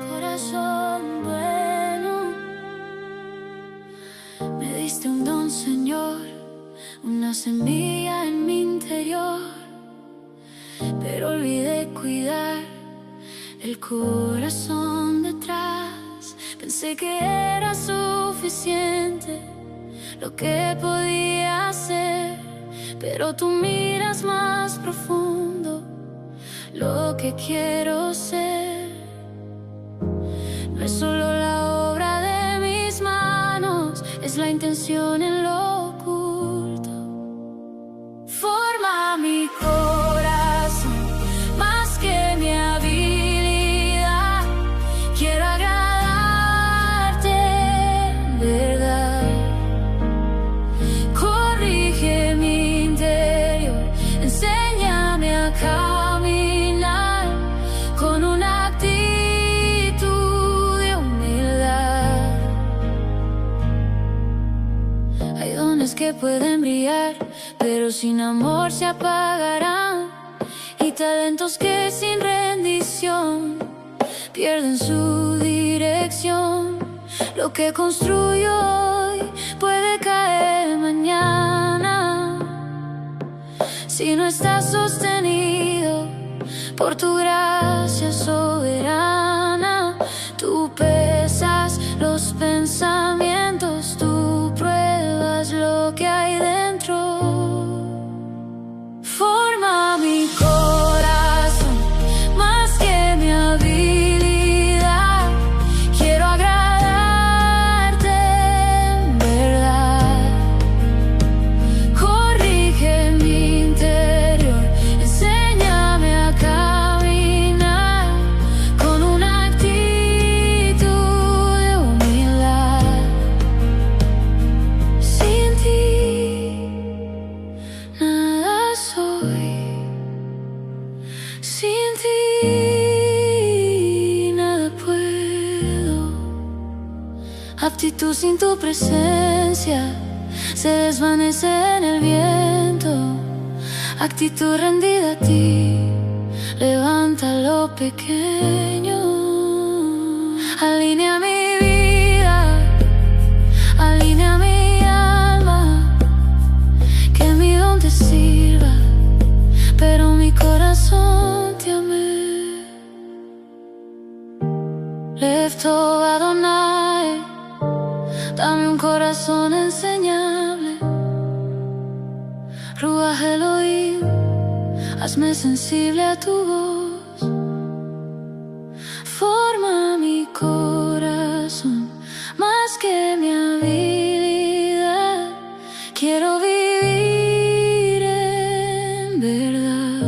Corazón bueno, me diste un don, Señor, una semilla en mi interior, pero olvidé cuidar el corazón detrás. Pensé que era suficiente lo que podía hacer, pero tú miras más profundo lo que quiero ser. No es solo la obra de mis manos, es la intención en lo oculto. Forma mi corazón más que mi habilidad. Quiero agradarte en verdad. Corrige mi interior, enséñame a caminar con una actitud de humildad. Hay dones que pueden brillar, pero sin amor se apagarán, y talentos que sin rendición pierden su dirección. Lo que construyo hoy puede caer mañana si no está sostenido por tu gracia soberana. Tú pesas los pensamientos, tú pruebas lo que hay dentro. Forma mi corazón más que mi habilidad. Quiero agradarte en verdad. Corrige mi interior, enséñame a caminar con una actitud de humildad. Sin ti nada soy, sin ti nada puedo. Aptitud sin tu presencia se desvanece en el viento. Actitud rendida a ti levanta lo pequeño. Alinea mi vida, alinea mi alma, que mi don te sirva, pero mi corazón te amé. Lefto Adonai, dame un corazón enseñable. Ruach Elohim, hazme sensible a tu voz. Forma mi corazón más que mi habilidad. Quiero vivir en verdad.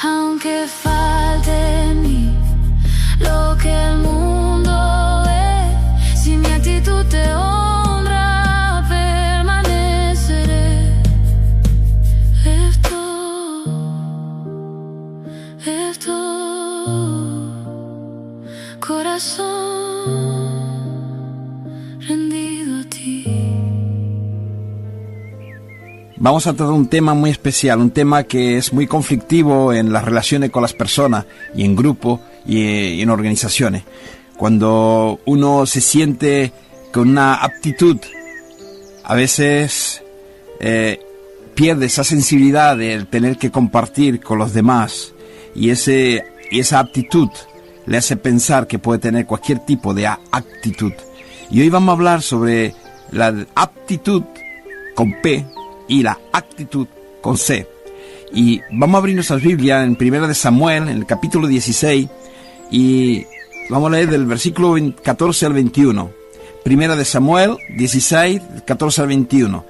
Aunque falte en mí lo que el mundo ve, si mi actitud te honra, permaneceré. Esto, corazón rendido a ti. Vamos a tratar un tema muy especial, un tema que es muy conflictivo en las relaciones con las personas y en grupo y en organizaciones. Cuando uno se siente con una aptitud, a veces pierde esa sensibilidad de tener que compartir con los demás, y esa aptitud le hace pensar que puede tener cualquier tipo de actitud. Y hoy vamos a hablar sobre la aptitud con P y la actitud con C. Y vamos a abrir nuestras Biblias en 1 Samuel, en el capítulo 16, y vamos a leer del versículo 14 al 21. 1 Samuel 16, 14 al 21.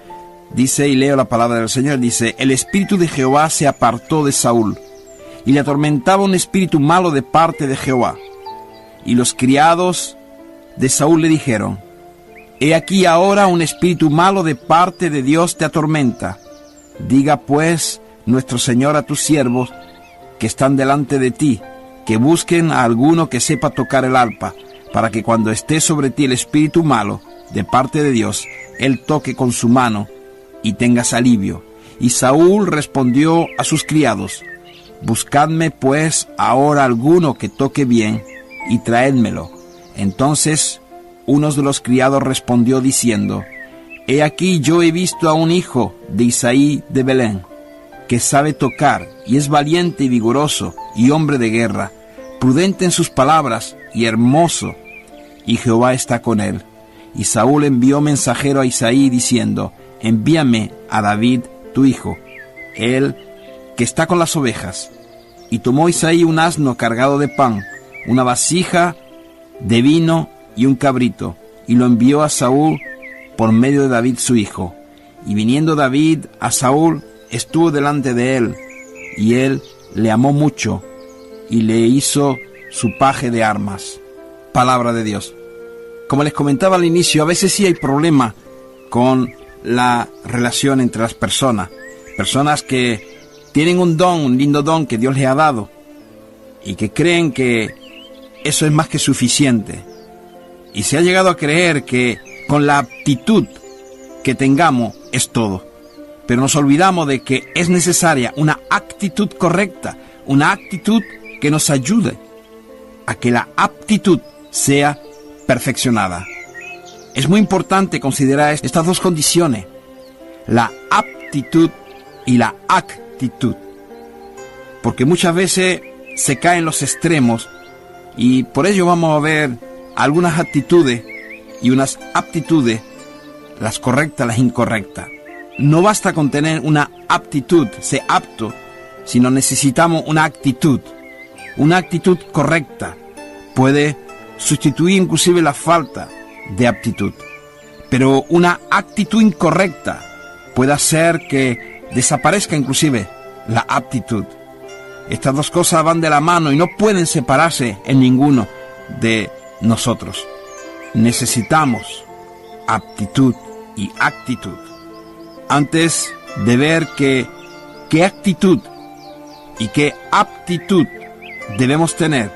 Dice, y leo la palabra del Señor, dice: el espíritu de Jehová se apartó de Saúl, y le atormentaba un espíritu malo de parte de Jehová. Y los criados de Saúl le dijeron: he aquí ahora un espíritu malo de parte de Dios te atormenta. Diga pues nuestro Señor a tus siervos que están delante de ti, que busquen a alguno que sepa tocar el arpa, para que cuando esté sobre ti el espíritu malo, de parte de Dios, él toque con su mano y tengas alivio. Y Saúl respondió a sus criados: buscadme pues ahora alguno que toque bien y traédmelo. Entonces uno de los criados respondió diciendo: he aquí yo he visto a un hijo de Isaí de Belén, que sabe tocar y es valiente y vigoroso y hombre de guerra, prudente en sus palabras y hermoso, y Jehová está con él. Y Saúl envió mensajero a Isaí diciendo: envíame a David tu hijo, él que está con las ovejas. Y tomó Isaí un asno cargado de pan, una vasija de vino y un cabrito, y lo envió a Saúl por medio de David su hijo. Y viniendo David a Saúl, estuvo delante de él, y él le amó mucho, y le hizo su paje de armas. Palabra de Dios. Como les comentaba al inicio, a veces sí hay problema con la relación entre las personas. Personas que tienen un don, un lindo don que Dios les ha dado, y que creen que eso es más que suficiente. Y se ha llegado a creer que con la aptitud que tengamos es todo. Pero nos olvidamos de que es necesaria una actitud correcta, una actitud que nos ayude a que la aptitud sea perfeccionada. Es muy importante considerar estas dos condiciones, la aptitud y la actitud, porque muchas veces se caen los extremos, y por ello vamos a ver algunas actitudes y unas aptitudes, las correctas, las incorrectas. No basta con tener una aptitud, ser apto, sino necesitamos una actitud correcta. Puede sustituir inclusive la falta de aptitud, pero una actitud incorrecta puede hacer que desaparezca inclusive la aptitud. Estas dos cosas van de la mano y no pueden separarse en ninguno de nosotros. Necesitamos aptitud y actitud. Antes de ver qué actitud y qué aptitud debemos tener,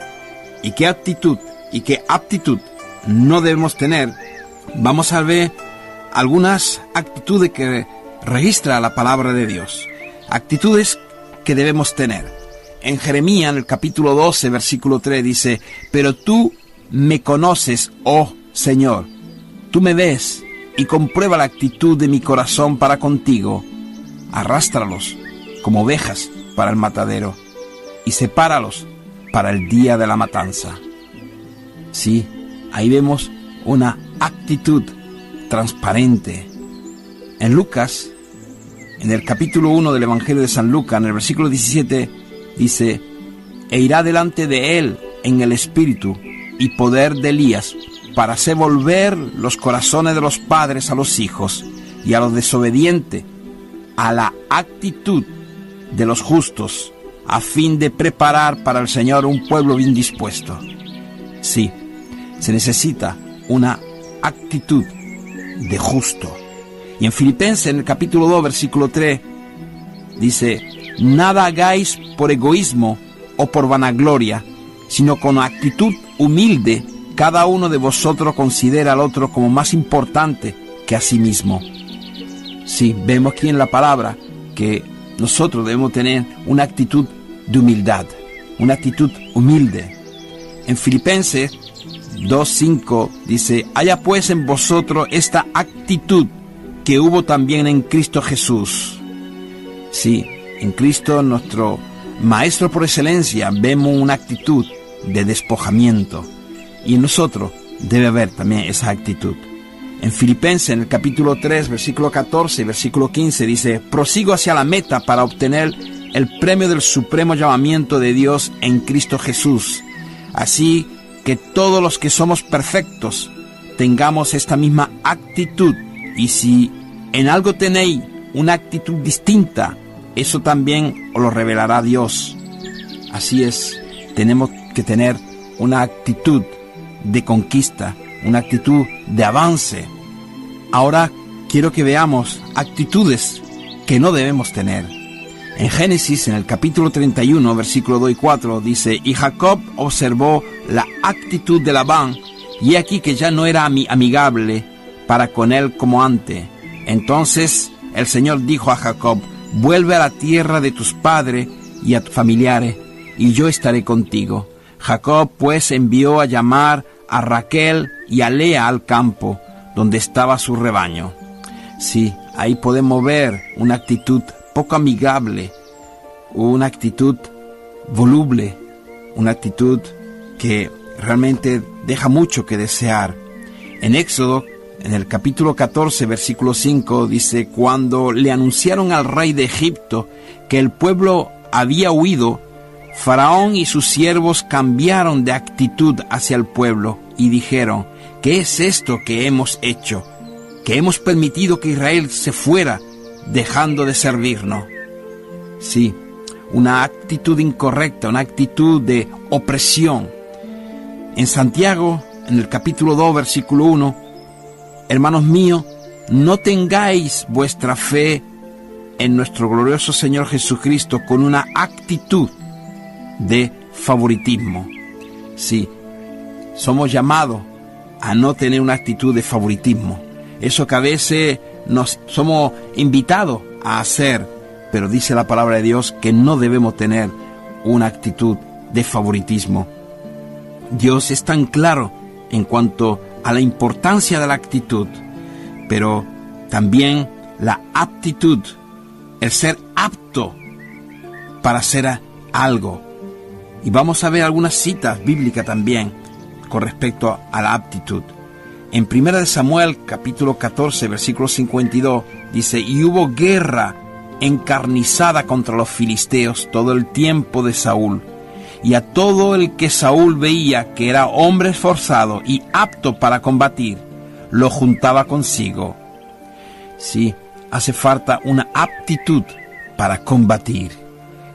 y qué actitud y qué aptitud no debemos tener, vamos a ver algunas actitudes que registra la palabra de Dios. Actitudes que debemos tener. En Jeremías, en el capítulo 12, versículo 3, dice: pero tú me conoces, oh Señor, tú me ves y comprueba la actitud de mi corazón para contigo. Arrástralos como ovejas para el matadero y sepáralos para el día de la matanza. Sí, ahí vemos una actitud transparente. En Lucas, en el capítulo 1 del Evangelio de San Lucas, en el versículo 17, dice: e irá delante de él en el espíritu y poder de Elías, para hacer volver los corazones de los padres a los hijos, y a los desobedientes a la actitud de los justos, a fin de preparar para el Señor un pueblo bien dispuesto. Sí, se necesita una actitud de justo. Y en Filipenses, en el capítulo 2, versículo 3, dice: nada hagáis por egoísmo o por vanagloria, sino con actitud humilde, cada uno de vosotros considera al otro como más importante que a sí mismo. Sí, vemos aquí en la palabra que nosotros debemos tener una actitud de humildad, una actitud humilde. En Filipenses 2:5 dice: haya pues en vosotros esta actitud que hubo también en Cristo Jesús. Sí, en Cristo, nuestro Maestro por excelencia, vemos una actitud de despojamiento, y en nosotros debe haber también esa actitud. En Filipenses, en el capítulo 3, versículo 14 y versículo 15, dice: prosigo hacia la meta para obtener el premio del supremo llamamiento de Dios en Cristo Jesús. Así que todos los que somos perfectos tengamos esta misma actitud, y si en algo tenéis una actitud distinta, eso también os lo revelará Dios. Así es, tenemos que tener una actitud de conquista, una actitud de avance. Ahora quiero que veamos actitudes que no debemos tener. En Génesis, en el capítulo 31, versículo 2 y 4, dice: y Jacob observó la actitud de Labán, y he aquí que ya no era amigable, para con él como antes. Entonces el Señor dijo a Jacob: vuelve a la tierra de tus padres y a tus familiares, y yo estaré contigo. Jacob pues envió a llamar a Raquel y a Lea al campo, donde estaba su rebaño. Sí, ahí podemos ver una actitud poco amigable, una actitud voluble, una actitud que realmente deja mucho que desear. En Éxodo, en el capítulo 14, versículo 5, dice: cuando le anunciaron al rey de Egipto que el pueblo había huido, Faraón y sus siervos cambiaron de actitud hacia el pueblo y dijeron: ¿qué es esto que hemos hecho? Que hemos permitido que Israel se fuera, dejando de servirnos. Sí, una actitud incorrecta, una actitud de opresión. En Santiago, en el capítulo 2, versículo 1, hermanos míos, no tengáis vuestra fe en nuestro glorioso Señor Jesucristo con una actitud de favoritismo. Sí, somos llamados a no tener una actitud de favoritismo. Eso que a veces nos somos invitados a hacer, pero dice la palabra de Dios que no debemos tener una actitud de favoritismo. Dios es tan claro en cuanto a la importancia de la actitud, pero también la aptitud, el ser apto para hacer algo. Y vamos a ver algunas citas bíblicas también con respecto a la aptitud. En 1 Samuel, capítulo 14, versículo 52, dice: y hubo guerra encarnizada contra los filisteos todo el tiempo de Saúl, y a todo el que Saúl veía que era hombre esforzado y apto para combatir, lo juntaba consigo. Sí, hace falta una aptitud para combatir.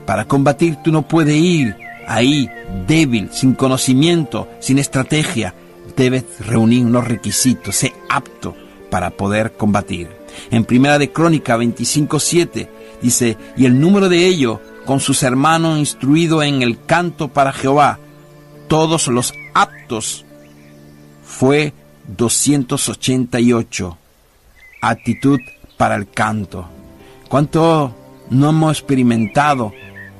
Para combatir tú no puedes ir ahí débil, sin conocimiento, sin estrategia. Debes reunir unos requisitos, ser apto para poder combatir. En 1 Crónicas 25:7 dice: y el número de ellos con sus hermanos instruidos en el canto para Jehová, todos los aptos, fue 288. Actitud para el canto. ¿Cuánto no hemos experimentado?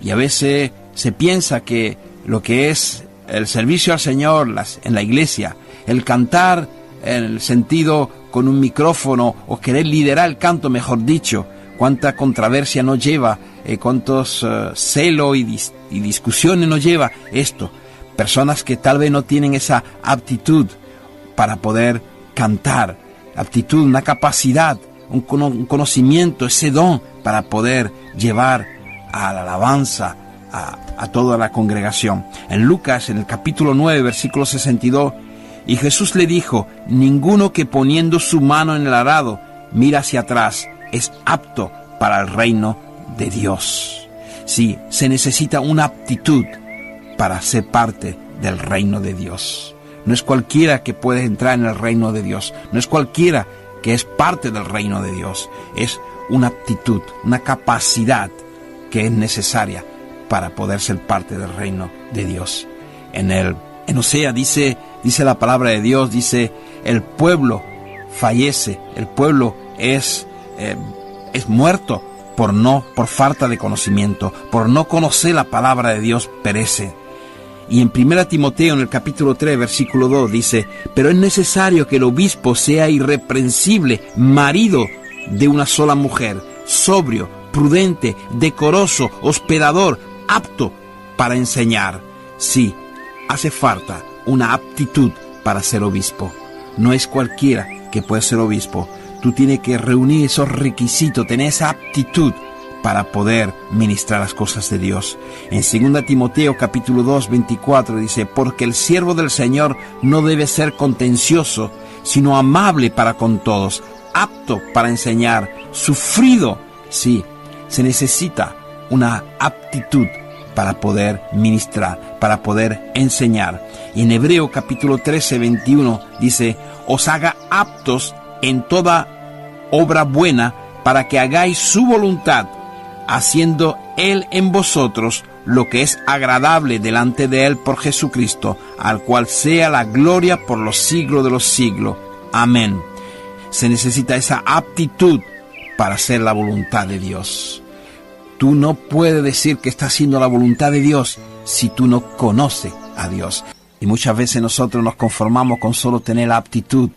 Y a veces se piensa que lo que es el servicio al Señor en la iglesia, el cantar en el sentido con un micrófono o querer liderar el canto, mejor dicho, cuánta controversia nos lleva, cuántos celos y discusiones nos lleva esto. Personas que tal vez no tienen esa aptitud para poder cantar, aptitud, una capacidad, un conocimiento, ese don para poder llevar a la alabanza a toda la congregación. En Lucas, en el capítulo 9, versículo 62, y Jesús le dijo: ninguno que poniendo su mano en el arado mira hacia atrás es apto para el reino de Dios. Sí, se necesita una aptitud para ser parte del reino de Dios. No es cualquiera que puede entrar en el reino de Dios. No es cualquiera que es parte del reino de Dios. Es una aptitud, una capacidad que es necesaria para poder ser parte del reino de Dios. En Oseas dice la palabra de Dios, dice: el pueblo fallece, el pueblo es muerto por falta de conocimiento, por no conocer la palabra de Dios, perece. Y en 1 Timoteo, en el capítulo 3, versículo 2, dice: pero es necesario que el obispo sea irreprensible, marido de una sola mujer, sobrio, prudente, decoroso, hospedador, apto para enseñar. Sí, hace falta una aptitud para ser obispo. No es cualquiera que puede ser obispo. Tú tienes que reunir esos requisitos, tener esa aptitud para poder ministrar las cosas de Dios. En 2 Timoteo capítulo 2, 24 dice: porque el siervo del Señor no debe ser contencioso, sino amable para con todos, apto para enseñar, sufrido. Sí, se necesita una aptitud para poder ministrar, para poder enseñar. Y en Hebreo capítulo 13, 21 dice: os haga aptos en toda obra buena, para que hagáis su voluntad, haciendo Él en vosotros lo que es agradable delante de Él por Jesucristo, al cual sea la gloria por los siglos de los siglos. Amén. Se necesita esa aptitud para hacer la voluntad de Dios. Tú no puedes decir que estás haciendo la voluntad de Dios si tú no conoces a Dios. Y muchas veces nosotros nos conformamos con solo tener la aptitud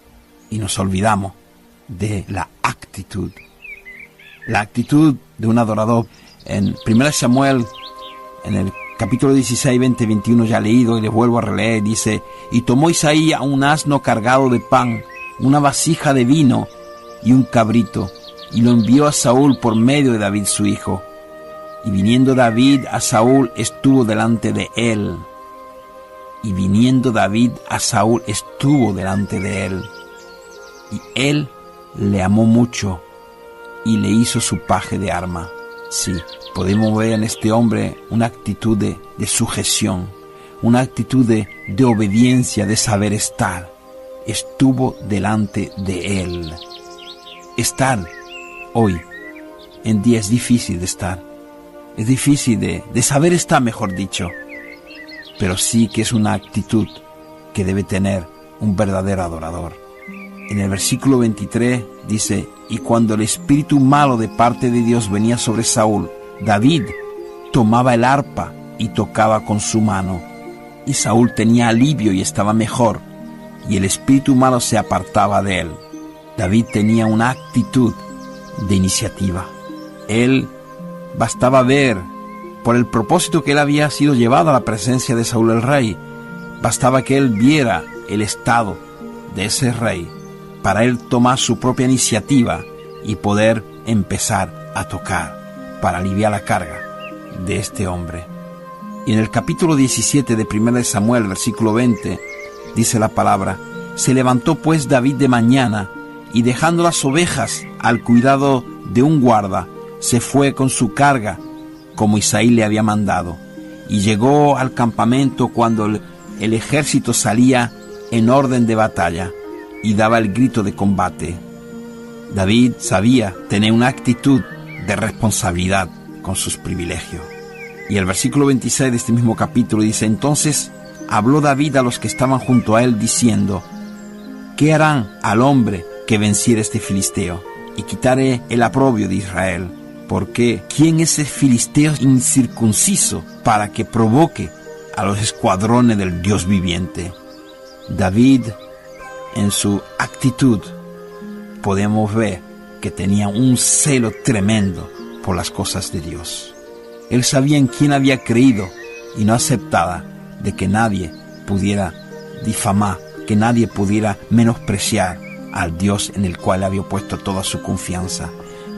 y nos olvidamos de la actitud. La actitud de un adorador. En 1 Samuel, en el capítulo 16, 20, 21 ya leído y les vuelvo a releer, dice: y tomó Isaí a un asno cargado de pan, una vasija de vino y un cabrito, y lo envió a Saúl por medio de David su hijo. Y viniendo David a Saúl, estuvo delante de él. Y viniendo David a Saúl, estuvo delante de él. Y él le amó mucho y le hizo su paje de arma. Sí, podemos ver en este hombre una actitud de sujeción, una actitud de obediencia, de saber estar. Estuvo delante de él. Estar hoy en día es difícil de estar. Es difícil de saber estar, mejor dicho. Pero sí que es una actitud que debe tener un verdadero adorador. En el versículo 23 dice: y cuando el espíritu malo de parte de Dios venía sobre Saúl, David tomaba el arpa y tocaba con su mano. Y Saúl tenía alivio y estaba mejor, y el espíritu malo se apartaba de él. David tenía una actitud de iniciativa. Él bastaba ver, por el propósito que él había sido llevado a la presencia de Saúl el rey, bastaba que él viera el estado de ese rey para él tomar su propia iniciativa y poder empezar a tocar para aliviar la carga de este hombre. Y en el capítulo 17 de 1 Samuel, versículo 20, dice la palabra: se levantó pues David de mañana, y dejando las ovejas al cuidado de un guarda, se fue con su carga, como Isaí le había mandado, y llegó al campamento cuando el ejército salía en orden de batalla, y daba el grito de combate. David sabía tener una actitud de responsabilidad con sus privilegios. Y el versículo 26 de este mismo capítulo dice: entonces habló David a los que estaban junto a él, diciendo: ¿qué harán al hombre que venciere este filisteo y quitare el oprobio de Israel? Porque ¿quién es el filisteo incircunciso para que provoque a los escuadrones del Dios viviente? David, en su actitud, podemos ver que tenía un celo tremendo por las cosas de Dios. Él sabía en quién había creído y no aceptaba de que nadie pudiera difamar, que nadie pudiera menospreciar al Dios en el cual había puesto toda su confianza.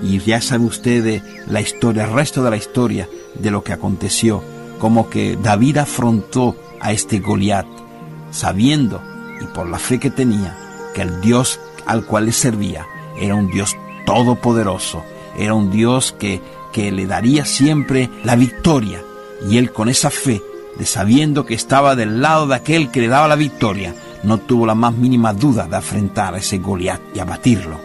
Y ya sabe usted de la historia, el resto de la historia de lo que aconteció, como que David afrontó a este Goliat, sabiendo y por la fe que tenía que el Dios al cual le servía era un Dios todopoderoso, era un Dios que le daría siempre la victoria. Y él, con esa fe de sabiendo que estaba del lado de aquel que le daba la victoria, no tuvo la más mínima duda de afrontar a ese Goliat y abatirlo.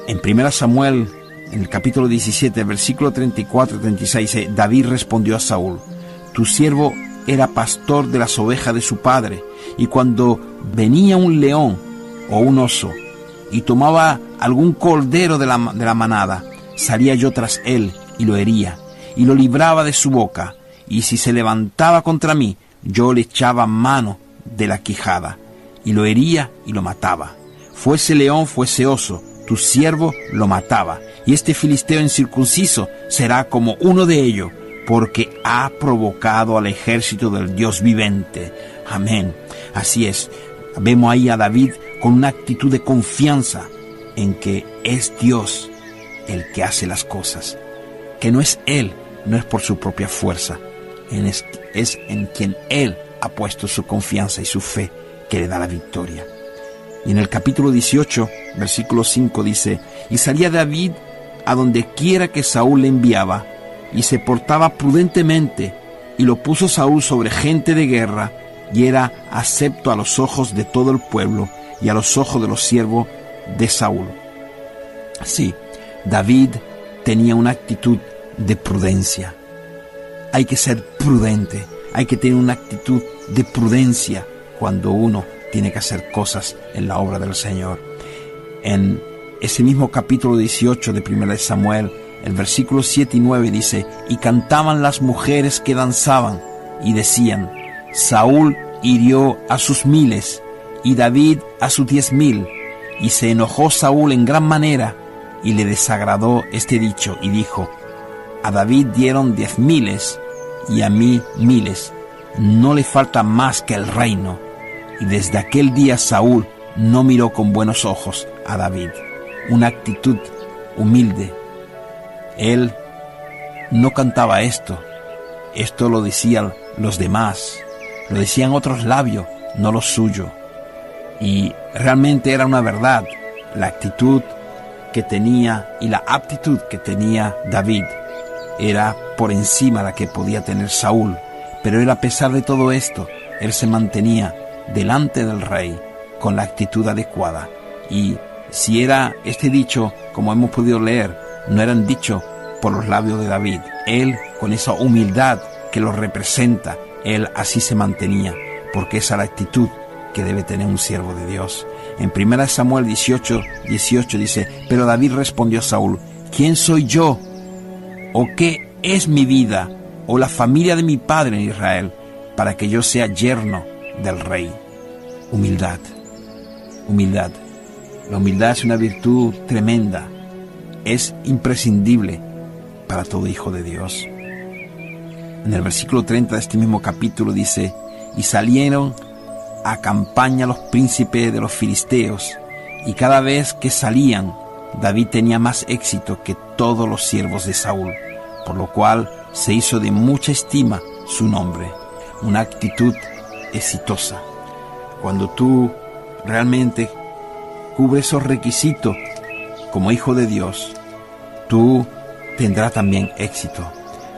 En 1 Samuel, en el capítulo 17, versículo 34 y 36, dice: David respondió a Saúl: tu siervo era pastor de las ovejas de su padre, y cuando venía un león o un oso y tomaba algún cordero de la manada, salía yo tras él y lo hería y lo libraba de su boca, y si se levantaba contra mí, yo le echaba mano de la quijada y lo hería y lo mataba. Fuese león, fuese oso, tu siervo lo mataba, y este filisteo incircunciso será como uno de ellos, porque ha provocado al ejército del Dios vivente. Amén. Así es. Vemos ahí a David con una actitud de confianza en que es Dios el que hace las cosas, que no es él, no es por su propia fuerza, es en quien él ha puesto su confianza y su fe que le da la victoria. Y en el capítulo 18, versículo 5 dice: y salía David a donde quiera que Saúl le enviaba, y se portaba prudentemente, y lo puso Saúl sobre gente de guerra, y era acepto a los ojos de todo el pueblo y a los ojos de los siervos de Saúl. Sí, David tenía una actitud de prudencia. Hay que ser prudente, hay que tener una actitud de prudencia cuando uno tiene que hacer cosas en la obra del Señor. En ese mismo capítulo 18 de 1 Samuel, el versículo 7 y 9 dice: y cantaban las mujeres que danzaban y decían: Saúl hirió a sus 1000 y David a sus 10.000. Y se enojó Saúl en gran manera y le desagradó este dicho y dijo: a David dieron 10.000 y a mí 1000. No le falta más que el reino. Y desde aquel día Saúl no miró con buenos ojos a David. Una actitud humilde. Él no cantaba esto. Esto lo decían los demás. Lo decían otros labios, no los suyos. Y realmente era una verdad. La actitud que tenía y la aptitud que tenía David era por encima de la que podía tener Saúl. Pero él, a pesar de todo esto, él se mantenía delante del rey con la actitud adecuada. Y si era este dicho, como hemos podido leer, no eran dichos por los labios de David. Él, con esa humildad que lo representa, él así se mantenía, porque esa es la actitud que debe tener un siervo de Dios. En 1 Samuel 18 dice: pero David respondió a Saúl: ¿quién soy yo? ¿O qué es mi vida? ¿O la familia de mi padre en Israel, para que yo sea yerno del rey? Humildad. Humildad. La humildad es una virtud tremenda. Es imprescindible para todo hijo de Dios. En el versículo 30 de este mismo capítulo dice: y salieron a campaña los príncipes de los filisteos, y cada vez que salían, David tenía más éxito que todos los siervos de Saúl, por lo cual se hizo de mucha estima su nombre. Una actitud exitosa. Cuando tú realmente cubres esos requisitos como hijo de Dios, tú tendrás también éxito.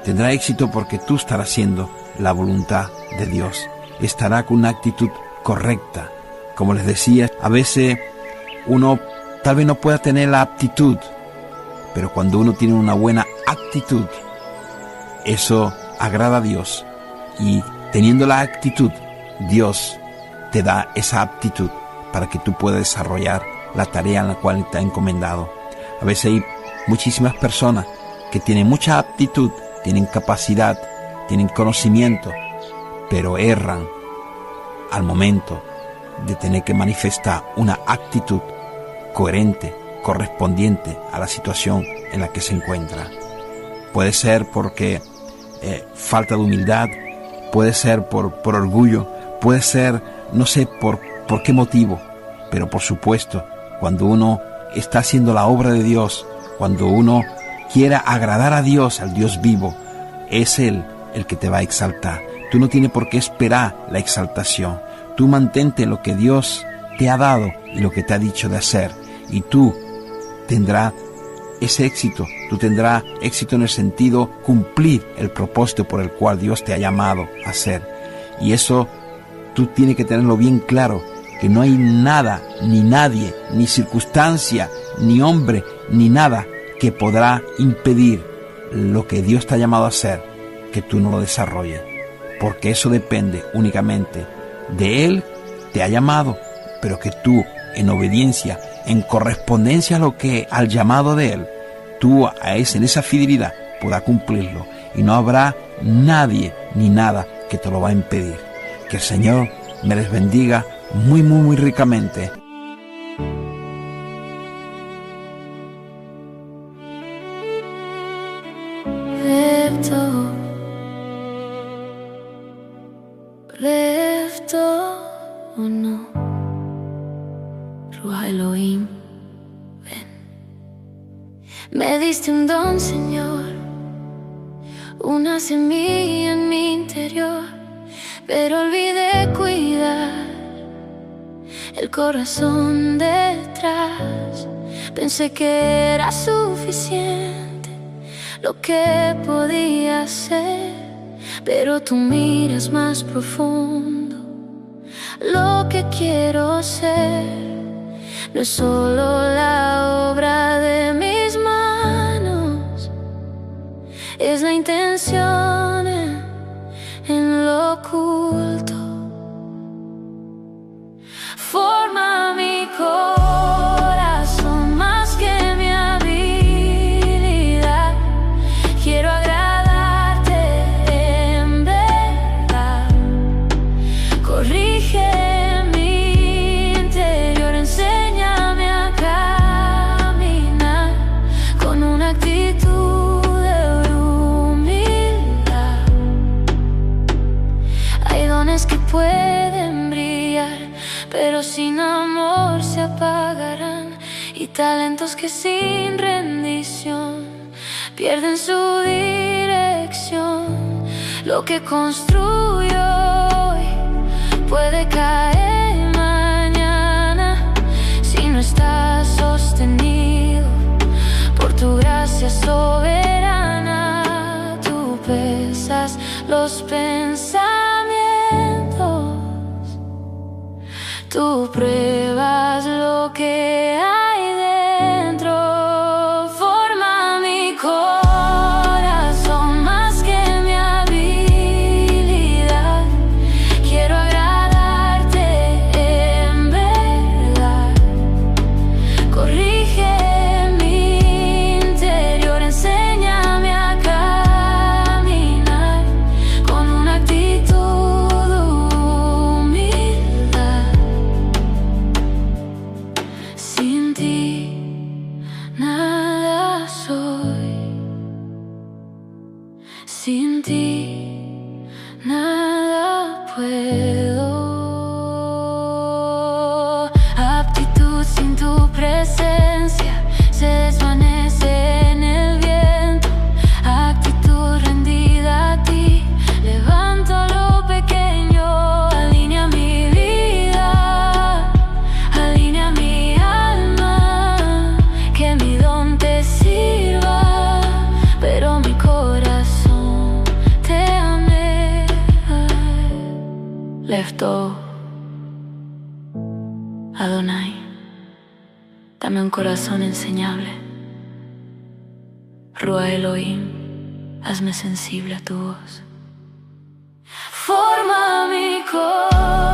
Tendrás éxito porque tú estarás haciendo la voluntad de Dios. Estará con una actitud correcta. Como les decía, a veces uno tal vez no pueda tener la aptitud, pero cuando uno tiene una buena actitud, eso agrada a Dios. Y teniendo la actitud, Dios te da esa aptitud para que tú puedas desarrollar la tarea en la cual te ha encomendado. A veces hay muchísimas personas que tienen mucha aptitud, tienen capacidad, tienen conocimiento, pero erran al momento de tener que manifestar una actitud coherente, correspondiente a la situación en la que se encuentra. Puede ser porque falta de humildad, puede ser por orgullo, puede ser no sé por qué motivo, pero por supuesto, cuando uno está haciendo la obra de Dios, cuando uno quiera agradar a Dios, al Dios vivo, es Él el que te va a exaltar. Tú no tienes por qué esperar la exaltación. Tú mantente lo que Dios te ha dado y lo que te ha dicho de hacer, y tú tendrás ese éxito. Tú tendrás éxito en el sentido cumplir el propósito por el cual Dios te ha llamado a hacer. Y eso tú tienes que tenerlo bien claro, que no hay nada, ni nadie, ni circunstancia, ni hombre, ni nada que podrá impedir lo que Dios te ha llamado a hacer, que tú no lo desarrolles. Porque eso depende únicamente de Él, te ha llamado, pero que tú, en obediencia, en correspondencia al llamado de Él, tú en esa fidelidad puedas cumplirlo. Y no habrá nadie ni nada que te lo va a impedir. Que el Señor me les bendiga muy, muy, muy ricamente. Reftono, Ruach Elohim, ven. Me diste un don, Señor, una semilla en mi interior, pero olvidé cuidar el corazón detrás. Pensé que era suficiente lo que podía hacer, pero tú miras más profundo. Lo que quiero ser no es solo la obra de mis manos, es la intención en lo oculto. Forma mi corazón más que talentos que sin rendición pierden su dirección. Lo que construyo hoy puede caer mañana si no está sostenido por tu gracia soberana. Tú pesas los pensamientos, tú pruebas lo que hay dentro. Forma mi corazón más que mi habilidad. Quiero agradarte en verdad. Corrige mi interior, enséñame a caminar con una actitud humildad. Sin ti nada soy, sin ti nada puedo. Aptitud sin tu presencia se desvanece en el viento. Actitud rendida a ti, levanto lo pequeño. Alinea mi vida, alinea mi alma, que mi don te sirva, pero mi corazón te ame. Lefto Adonai, dame un corazón enseñable. Rúa Elohim, hazme sensible a tu voz. Forma mi corazón.